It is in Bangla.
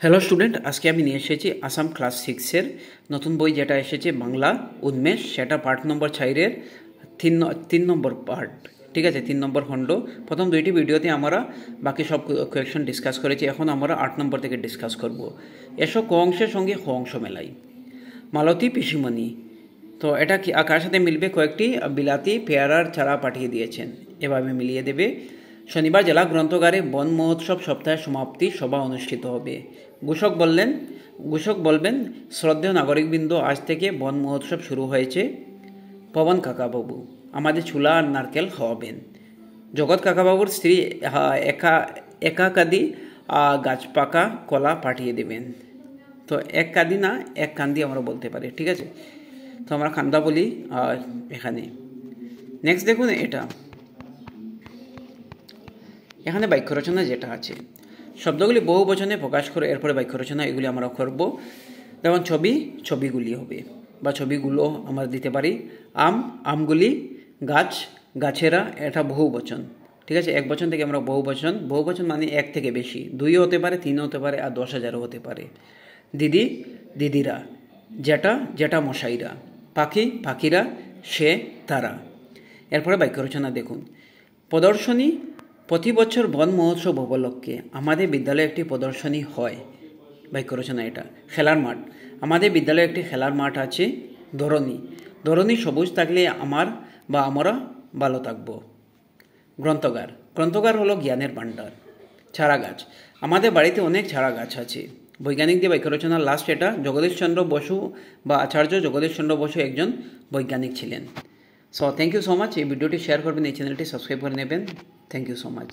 হ্যালো স্টুডেন্ট, আজকে আমি নিয়ে এসেছি আসাম ক্লাস 6-এর নতুন বই, যেটা এসেছে বাংলা উন্মেষ। সেটা পার্ট নম্বর 4-এর তিন নম্বর পার্ট। ঠিক আছে, 3 নম্বর খণ্ড। প্রথম দুইটি ভিডিওতে আমরা বাকি সব কোয়েকশন ডিসকাস করেছি। এখন আমরা 8 নম্বর থেকে ডিসকাস করব। এসো ক অংশের সঙ্গে খ অংশ মেলাই। মালতী পিসিমণি, তো এটা কি কার সাথে মিলবে? কয়েকটি বিলাতি পেয়ারার চারা পাঠিয়ে দিয়েছেন, এভাবে মিলিয়ে দেবে। শনিবার জেলা গ্রন্থাগারে বন মহোৎসব সপ্তাহের সমাপ্তি সভা অনুষ্ঠিত হবে। ঘোষক বলবেন, শ্রদ্ধেয় নাগরিকবৃন্দ, আজ থেকে বন মহোৎসব শুরু হয়েছে। পবন কাকাবাবু আমাদের চুলা আর নারকেল খাওয়াবেন। জগৎ কাকাবাবুর স্ত্রী একাকাদি গাছ পাকা কলা পাঠিয়ে দেবেন। তো এক কাদি না, এক কান্দি আমরা বলতে পারি। ঠিক আছে, তো আমরা কান্দা বলি এখানে। নেক্সট দেখুন, এখানে বাক্য রচনা যেটা আছে, শব্দগুলি বহু বচনে প্রকাশ করে এরপরে বাক্য রচনা এগুলি আমরা করব। যেমন ছবিগুলি হবে, বা ছবিগুলো আমরা দিতে পারি। আমগুলি, গাছ, গাছেরা, এটা বহু বচন। ঠিক আছে, এক বচন থেকে আমরা বহু বচন মানে এক থেকে বেশি, 2 হতে পারে, 3 হতে পারে, আর 10,000 হতে পারে। দিদি, দিদিরা, জেঠা মশাইরা, পাখিরা, সে, তারা। এরপরে বাক্য রচনা দেখুন। প্রদর্শনী, প্রতি বছর বন মহোৎসব উপলক্ষে আমাদের বিদ্যালয়ে একটি প্রদর্শনী হয়। বাক্য রচনা এটা। খেলার মাঠ, আমাদের বিদ্যালয়ে একটি খেলার মাঠ আছে। ধরনী সবুজ থাকলে আমরা ভালো থাকব। গ্রন্থাগার হলো জ্ঞানের ভাণ্ডার। চারা গাছ, আমাদের বাড়িতে অনেক চারা গাছ আছে। বৈজ্ঞানিকদের বাক্য রচনার লাস্ট এটা। জগদীশচন্দ্র বসু বা আচার্য জগদীশচন্দ্র বসু একজন বৈজ্ঞানিক ছিলেন। So thank you so much. এই ভিডিওটি শেয়ার করবেন, এই চ্যানেলটি সাবস্ক্রাইব করে নেবেন। Thank you so much.